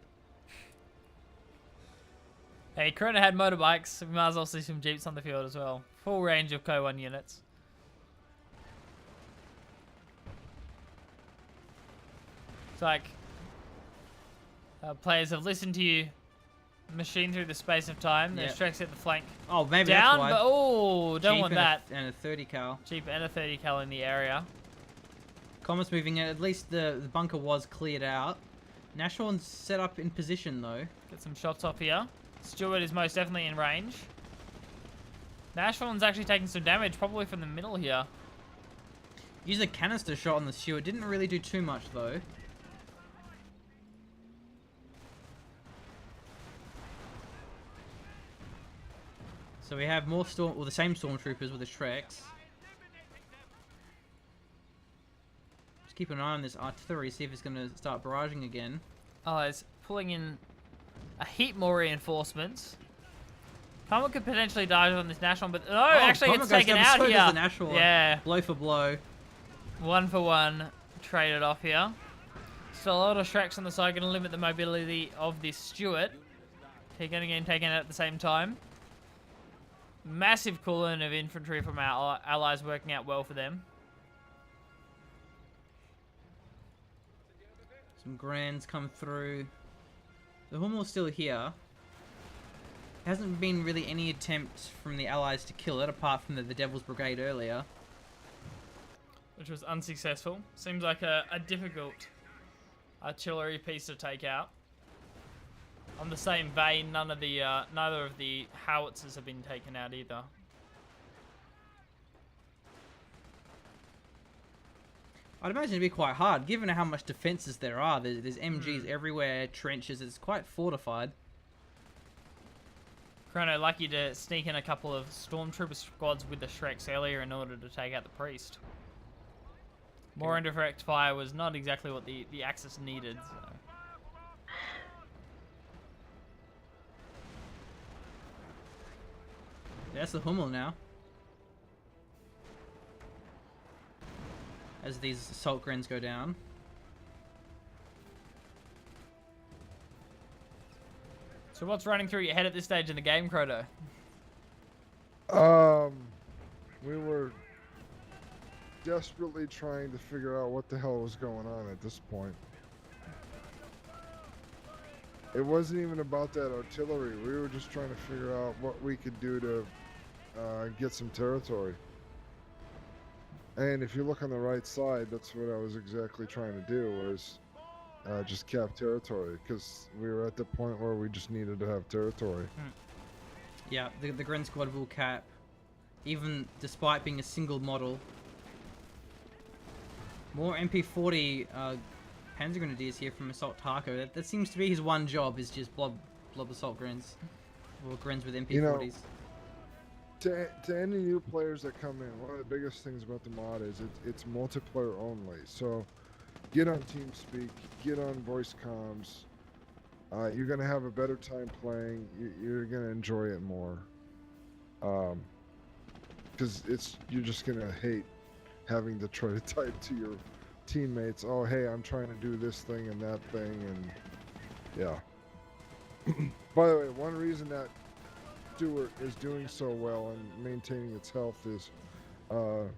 Hey, Corona had motorbikes. We might as well see some Jeeps on the field as well. Full range of Coh1 units. It's like players have listened to you machine through the space of time. There's Yep. Shreks at the flank. Oh, maybe Down, that's but why. oh, don't Jeep want and that. And a 30 cal. Jeep and a 30 cal in the area. Comets moving in. At least the bunker was cleared out. Nashorn's set up in position though. Get some shots off here. Stewart is most definitely in range. Nashorn's actually taking some damage, probably from the middle here. Used a canister shot on the Stewart. Didn't really do too much though. So we have more storm, well, the same stormtroopers with the Shreks. Just keep an eye on this artillery, see if it's going to start barraging again. Oh, it's pulling in a heap more reinforcements. Comet could potentially die on this Nashorn, but no, actually Comet it's goes taken down, out so here. does the Nashorn. Yeah, Blow for blow. 1 for 1 traded off here. Still a lot of Shreks on the side, going to limit the mobility of this Stewart. They're going to get taken out at the same time. Massive cooling of infantry from our allies working out well for them. Some Grands come through. The Hummel's still here. Hasn't been really any attempts from the Allies to kill it, apart from the Devil's Brigade earlier. Which was unsuccessful. Seems like a difficult artillery piece to take out. On the same vein, neither of the howitzers have been taken out either. I'd imagine it'd be quite hard, given how much defences there are. There's MGs everywhere, trenches, it's quite fortified. Chrono lucky to sneak in a couple of stormtrooper squads with the Shreks earlier in order to take out the priest. More indirect fire was not exactly what the Axis needed. So. That's the Hummel now. As these assault grens go down. So what's running through your head at this stage in the game, Croto? We were desperately trying to figure out what the hell was going on at this point. It wasn't even about that artillery. We were just trying to figure out what we could do to get some territory. And if you look on the right side, that's what I was exactly trying to do, was just cap territory, because we were at the point where we just needed to have territory. Yeah, the Gren squad will cap, even despite being a single model. More MP40 Panzer Grenadiers here from Assault Taco. That seems to be his one job, is just blob assault grens. Or grens with MP40s. You know, to any new players that come in, one of the biggest things about the mod is it's multiplayer only. So get on TeamSpeak, get on voice comms. You're gonna have a better time playing. You're gonna enjoy it more. Because you're just gonna hate having to try to type to your teammates, oh hey, I'm trying to do this thing and that thing, and yeah. By the way, one reason that Stewart is doing so well and maintaining its health is our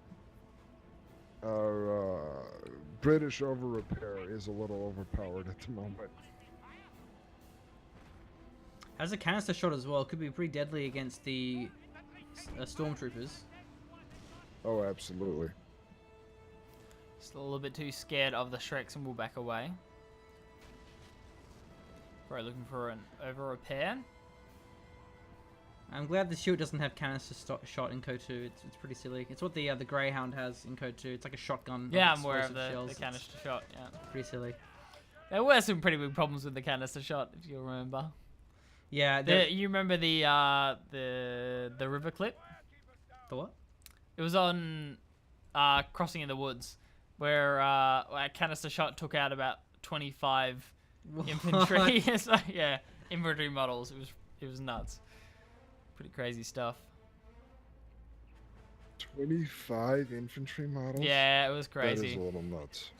British over repair is a little overpowered at the moment. Has a canister shot as well. Could be pretty deadly against the stormtroopers. Oh, absolutely. Just a little bit too scared of the Shreks and we'll back away. Probably looking for an over repair. I'm glad the shield doesn't have canister shot in Coh 2. It's pretty silly. It's what the Greyhound has in Coh 2. It's like a shotgun. Yeah, with I'm aware of explosive shells. the canister shot. Yeah, Pretty silly. there were some pretty big problems with the canister shot, if you remember. Yeah. You remember the river clip? The what? It was on Crossing in the Woods, where a canister shot took out about 25 infantry. So, yeah, infantry models. It was nuts. Pretty crazy stuff. 25 infantry models? Yeah, it was That is crazy. a little nuts.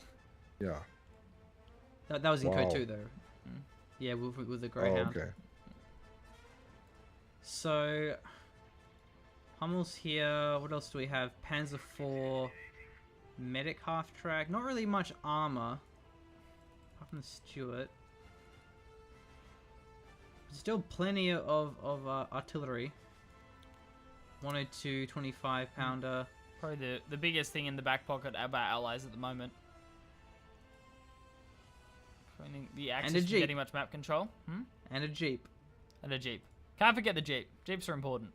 Yeah. That was in Coh Wow. 2 though. Yeah, with the Greyhound. Oh, okay. So, Hummel's here. What else do we have? Panzer IV, medic half track. Not really much armor. Apart from the Stuart. Still plenty of artillery. 102 25 pounder. Probably the biggest thing in the back pocket of our allies at the moment. I think the Axis is Jeep. getting much map control. And a Jeep. And a Jeep. Can't forget the Jeep. Jeeps are important.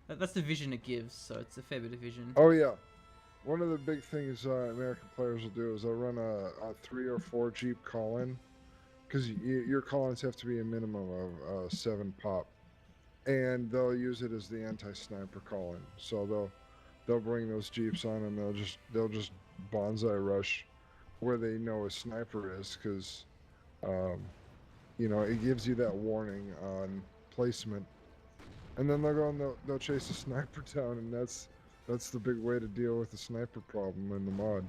That's the vision it gives, so it's a fair bit of vision. Oh, yeah. One of the big things American players will do is they'll run a 3 or 4 Jeep call-in. Because your call-ins have to be a minimum of 7 pop. And they'll use it as the anti-sniper call-in. So they'll bring those Jeeps on and they'll just bonsai rush where they know a sniper is, because you know, it gives you that warning on placement. And then they'll go and they'll chase a sniper down, and that's the big way to deal with the sniper problem in the mod.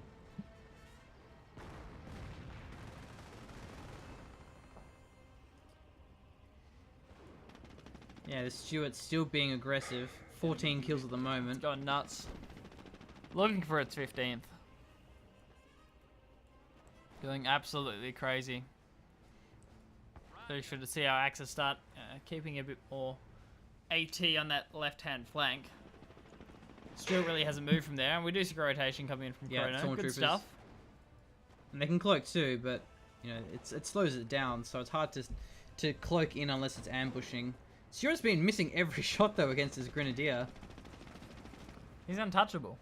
Yeah, the Stuart's still being aggressive. 14 kills at the moment. Gone nuts. Looking for its 15th. Going absolutely crazy. So you should see our Axis start keeping a bit more AT on that left-hand flank. Stuart really hasn't moved from there, and we do see rotation coming in from Chrono. Good stormtroopers. stuff. And they can cloak too, but you know it slows it down, so it's hard to cloak in unless it's ambushing. Stuart's been missing every shot though against his grenadier. He's untouchable.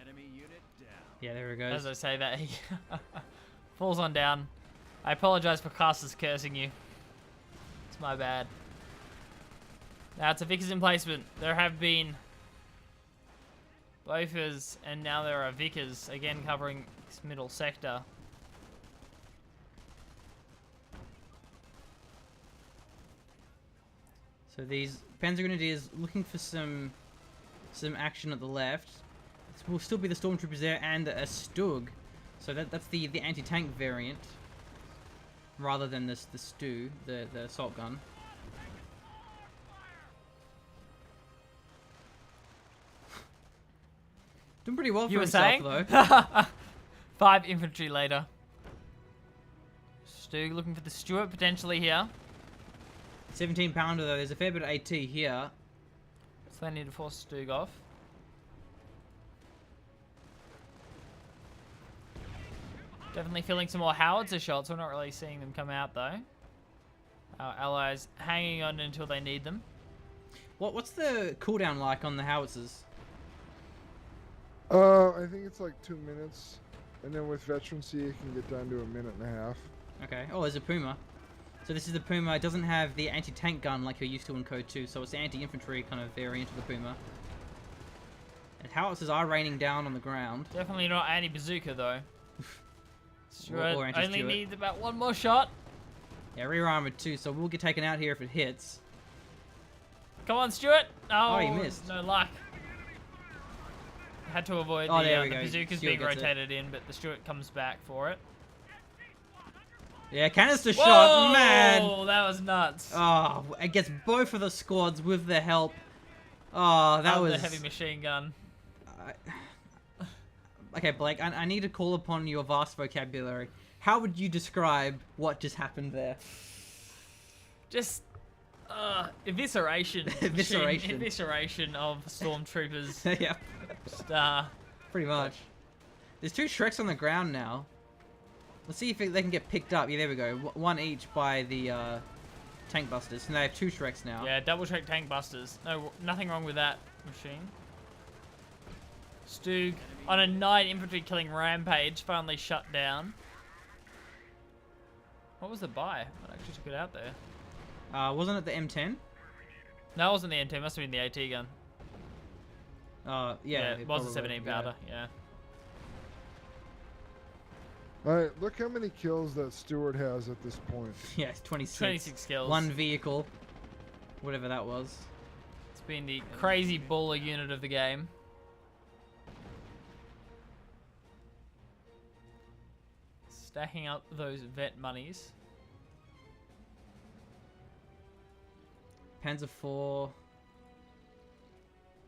Enemy unit down. Yeah, there he goes. As I say that, he falls on down. I apologize for casters cursing you. It's my bad. Now it's a Vickers emplacement. There have been Loafers, and now there are Vickers, again covering this middle sector. So these Panzer Grenadiers looking for some action at the left. It will still be the Stormtroopers there and a Stug. So that's the anti-tank variant. Rather than the Stu, the assault gun. Doing pretty well for You were himself saying? though. 5 infantry later. Stu looking for the Stuart potentially here. 17 pounder though, there's a fair bit of AT here. So they need to force Stug off. Definitely feeling some more howitzer shots. We're not really seeing them come out though. Our allies hanging on until they need them. What's the cooldown like on the howitzers? I think it's like 2 minutes, and then with veterancy it can get down to 1.5 minutes. Okay. Oh, there's a Puma. So this is the Puma. It doesn't have the anti-tank gun like you're used to in Coh 2, so it's the anti-infantry kind of variant of the Puma. And howitzers are raining down on the ground. Definitely not anti-bazooka though. Stuart Or only anti-Stuart. needs about 1 more shot. Yeah, rear armored too, so we'll get taken out here if it hits. Come on, Stuart. Oh, he missed. No luck. Had to avoid Oh, there the we go. bazookas Stuart being gets it. rotated in, but the Stuart comes back for it. Yeah, canister Whoa, shot, man! that was nuts. Oh, it gets both of the squads with the help Oh, that was the heavy machine gun. Okay, Blake, I need to call upon your vast vocabulary. How would you describe what just happened there? Just evisceration. Evisceration. Evisceration of stormtroopers. Yeah, Just, pretty much. There's 2 Shreks on the ground now. Let's see if they can get picked up. Yeah, there we go. One each by the tank busters. And they have 2 Shreks now. yeah, double Shrek tank busters. No, nothing wrong with that machine. Stug on a 9 infantry killing rampage finally shut down. What was the buy? I actually took it out there. Wasn't it the M10? No, it wasn't the N2. Must have been the AT gun. Yeah, it was the 17 powder. Yeah. Alright, look how many kills that Stewart has at this point. Yeah, it's 26. 26 kills. 1 vehicle. Whatever that was. It's been the crazy baller unit of the game. Stacking up those vet monies. Panzer IV.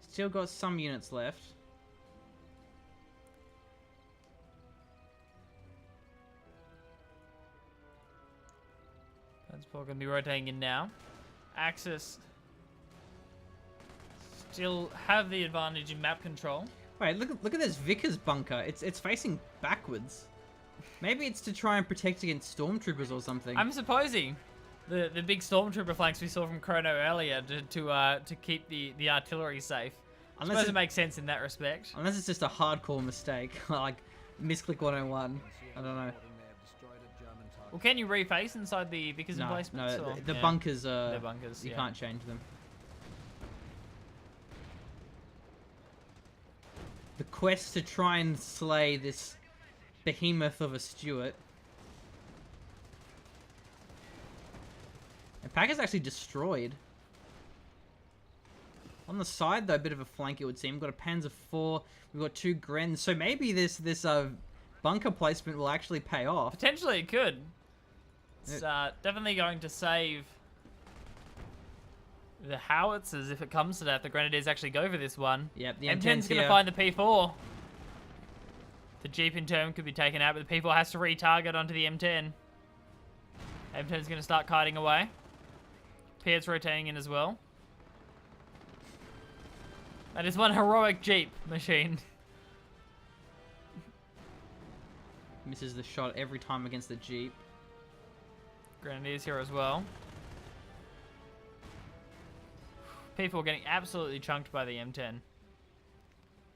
Still got some units left. That's probably going to be rotating in now. Axis still have the advantage in map control. Wait, look at this Vickers bunker. It's facing backwards. Maybe it's to try and protect against stormtroopers or something. I'm supposing the big stormtrooper flanks we saw from Chrono earlier to keep the artillery safe. I suppose it makes sense in that respect. Unless it's just a hardcore mistake, like misclick 101. I don't know. Well, can you reface inside the Vickers emplacements? No, or? the Yeah. bunkers. They're bunkers. You yeah. can't change them. The quest to try and slay this behemoth of a Stuart. And pack is actually destroyed. On the side, though, a bit of a flank, it would seem. We've got a Panzer IV. We've got 2 Grens. So maybe this bunker placement will actually pay off. Potentially it could. It's definitely going to save the howitzers if it comes to that. The Grenadiers actually go for this one. Yep, the M10's M10's going to here. find the P4. The Jeep in turn could be taken out, but the P4 has to retarget onto the M10. M10's going to start kiting away. Pierre's rotating in as well. That is one heroic Jeep machine. Misses the shot every time against the Jeep. Grenadiers here as well. People are getting absolutely chunked by the M10.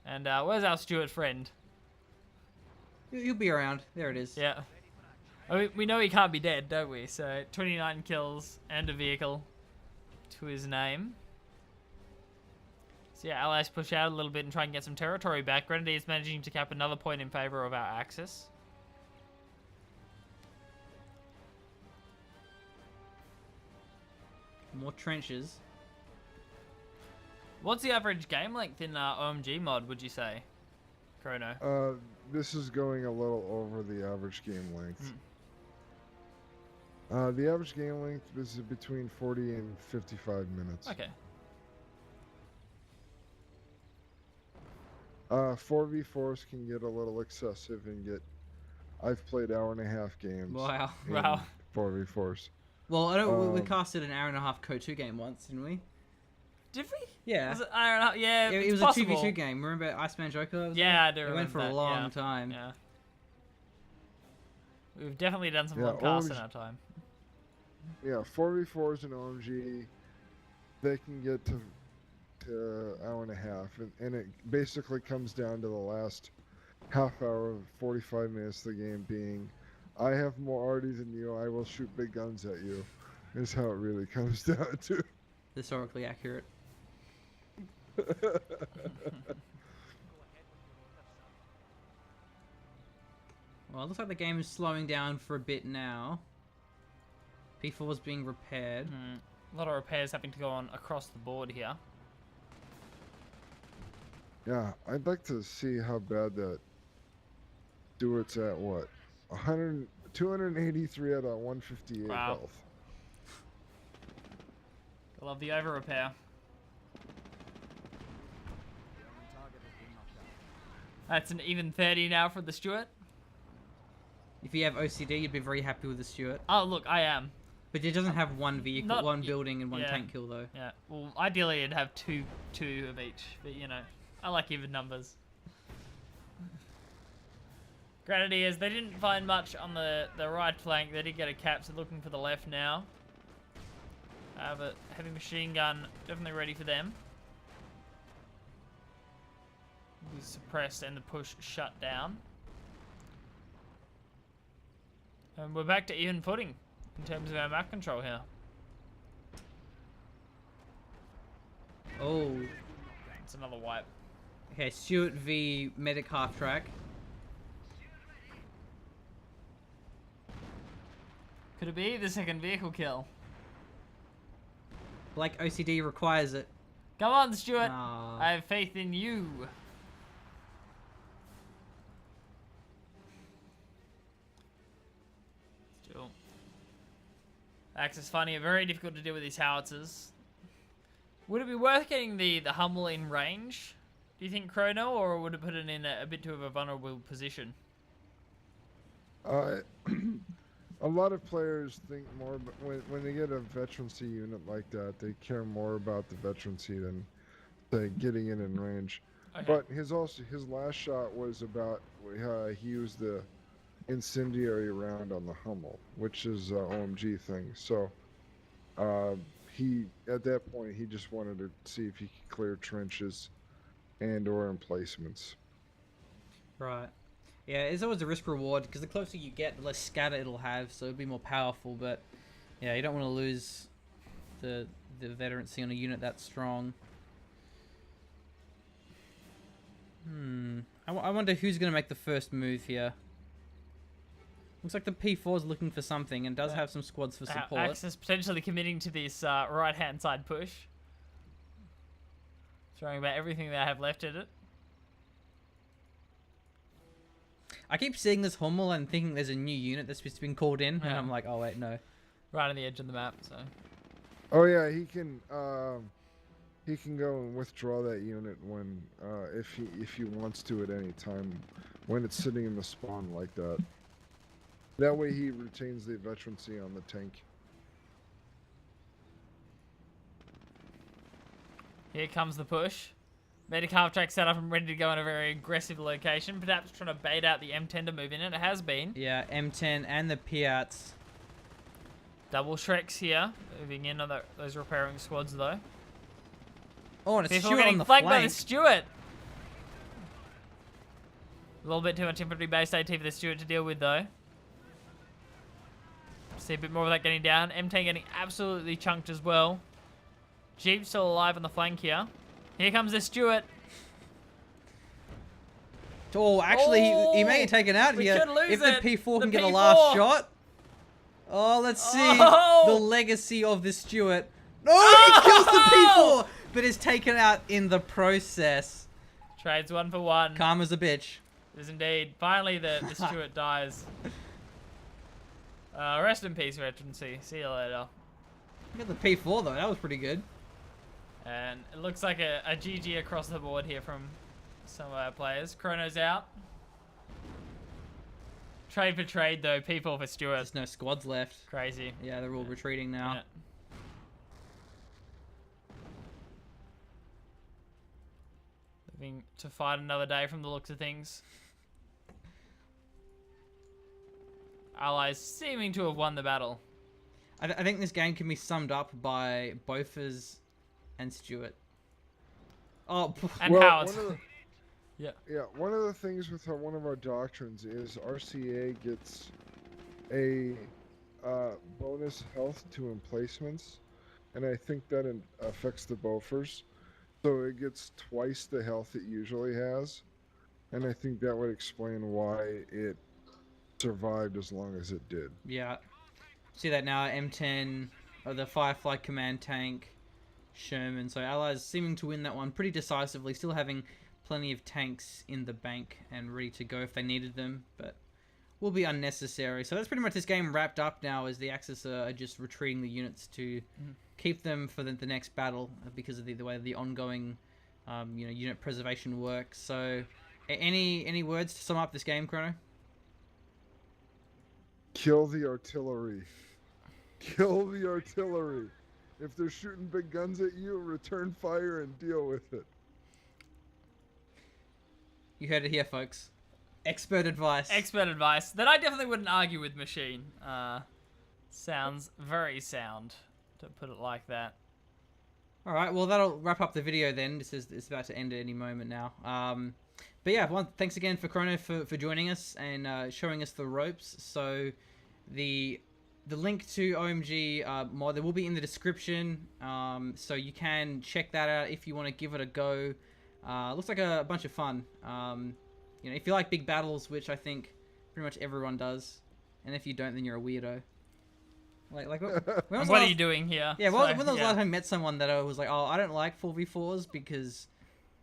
And where's our Stuart friend? He'll be around. There it is. Yeah. We know he can't be dead, don't we? So 29 kills and a vehicle to his name. So yeah, Allies push out a little bit and try and get some territory back. Grenadiers managing to cap another point in favour of our Axis. More trenches. What's the average game length in OMG mod, would you say, Chrono? This is going a little over the average game length. The average game length is between 40 and 55 minutes. Okay. 4v4s can get a little excessive and get... I've played hour-and-a-half games. Wow. in Wow. 4v4s. Well, I don't. We Um, casted an hour-and-a-half Coh1 game once, didn't we? Did we? Yeah. Was it, I don't know. Yeah, It it's was possible. a 2v2 game. Remember Iceman Joker? Was Yeah, it? I do It remember went for a that, long yeah. time. Yeah. We've definitely done some Yeah, long casts in OMG our time. Yeah, 4v4s in OMG, they can get to hour-and-a-half, and it basically comes down to the last half hour of 45 minutes of the game being, I have more arties than you, I will shoot big guns at you, is how it really comes down to. Historically accurate. Well, it looks like the game is slowing down for a bit now. P4 is being repaired. A lot of repairs having to go on across the board here. Yeah, I'd like to see how bad that Stewart's at, what? 283 out of 158 Wow. health. I love the over repair. That's an even 30 now for the Stuart. If you have OCD, you'd be very happy with the Stuart. Oh, look, I am. But it doesn't have one vehicle, Not- one building, and one yeah. tank kill though. Yeah, well, ideally it'd have two of each, but you know, I like even numbers. Grenadiers, they didn't find much on the right flank. They did get a cap, so looking for the left now. But heavy machine gun definitely ready for them. Be suppressed and the push shut down. And we're back to even footing in terms of our map control here. Oh. It's another wipe. Okay, Stuart v Medic half track. Could it be the second vehicle kill? Like OCD requires it. Come on, Stuart. Ah. I have faith in you. Still. Axis finding it very difficult to deal with these howitzers. Would it be worth getting the Hummel in range, do you think, Chrono, or would it put it in a bit too of a vulnerable position? A lot of players think more when they get a veterancy unit like that, they care more about the veterancy than getting it in range. Okay. But his last shot was about he used the incendiary round on the Hummel, which is a OMG thing. So he at that point he just wanted to see if he could clear trenches and or emplacements. Right. Yeah, it's always a risk reward because the closer you get, the less scatter it'll have, so it'll be more powerful. But yeah, you don't want to lose the veterancy on a unit that strong. I wonder who's going to make the first move here. Looks like the P4 is looking for something and does have some squads for support. Axis potentially committing to this right-hand side push. Throwing about everything they have left at it. I keep seeing this Hummel and thinking there's a new unit that's just been called in, and Yeah. I'm like, oh wait, no. Right on the edge of the map, so. Oh yeah, he can go and withdraw that unit when if he wants to at any time when it's sitting in the spawn like that. That way he retains the veterancy on the tank. Here comes the push. Medic half track set up and ready to go in a very aggressive location. Perhaps trying to bait out the M10 to move in, and it has been. Yeah, M10 and the Piats. Double Shreks here, moving in on those repairing squads though. Oh, and it's People Stuart getting on the flanked by the flank. Stuart. A little bit too much infantry base AT for the Stuart to deal with though. See a bit more of that getting down. M10 getting absolutely chunked as well. Jeep still alive on the flank here. Here comes the Stuart. Oh, actually, he may get taken out we here. could lose If the it. P4 The can get a P4. last shot. Oh, let's see Oh! the legacy of the Stuart. Oh, he kills the P4, but is taken out in the process. Trades 1 for 1. Karma's a bitch. It is indeed. Finally, the Stuart dies. Rest in peace, veterancy. See you later. Look at the P4 though. That was pretty good. And it looks like a GG across the board here from some of our players. Chrono's out. Trade for trade, though. People for Stuart. There's no squads left. Crazy. Yeah, they're all retreating now. Yeah. Living to fight another day from the looks of things. Allies seeming to have won the battle. I think this game can be summed up by Bofers and Stuart. Oh, And Well, Howard. one of the- Yeah. Yeah, one of the things with one of our doctrines is RCA gets a bonus health to emplacements, and I think that affects the Bofers. So it gets twice the health it usually has, and I think that would explain why it survived as long as it did. yeah. See that now, M10, the Firefly command tank, Sherman. So Allies seeming to win that one pretty decisively, still having plenty of tanks in the bank and ready to go if they needed them, but will be unnecessary. So that's pretty much this game wrapped up now, as the Axis are just retreating the units to keep them for the next battle because of the way the ongoing unit preservation works. So Any words to sum up this game, Chrono? Kill the artillery. Kill the artillery. If they're shooting big guns at you, return fire and deal with it. You heard it here, folks. Expert advice. Expert advice that I definitely wouldn't argue with Machine. Sounds very sound, to put it like that. All right, well, that'll wrap up the video then. It's about to end at any moment now. But yeah, thanks again for Chrono for joining us and showing us the ropes. So the link to OMG mod, there will be in the description. So you can check that out if you want to give it a go. Looks like a bunch of fun. You know, if you like big battles, which I think pretty much everyone does, and if you don't, then you're a weirdo. What are you doing here? Yeah, when was the last time I met someone that I was like, oh, I don't like 4v4s because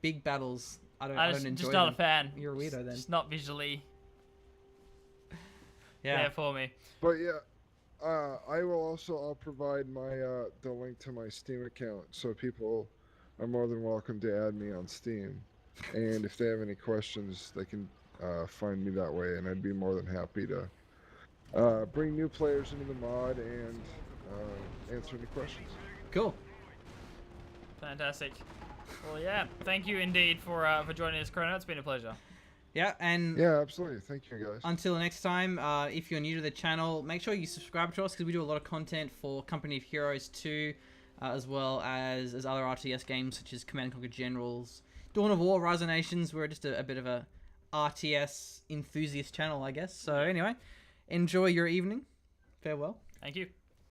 big battles, I don't enjoy just not them. a fan. You're a weirdo then. Just not visually Yeah. there for me. But yeah, I'll provide my the link to my Steam account, so people are more than welcome to add me on Steam. And if they have any questions, they can find me that way, and I'd be more than happy to bring new players into the mod and answer any questions. Cool. Fantastic. Well, yeah. Thank you indeed for joining us, Chrono. It's been a pleasure. Yeah, and Yeah, absolutely. Thank you, guys. until next time, if you're new to the channel, make sure you subscribe to us because we do a lot of content for Company of Heroes 2, as well as other RTS games such as Command & Conquer Generals, Dawn of War, Rise of Nations. We're just a bit of a RTS enthusiast channel, I guess. So anyway, enjoy your evening. Farewell. Thank you.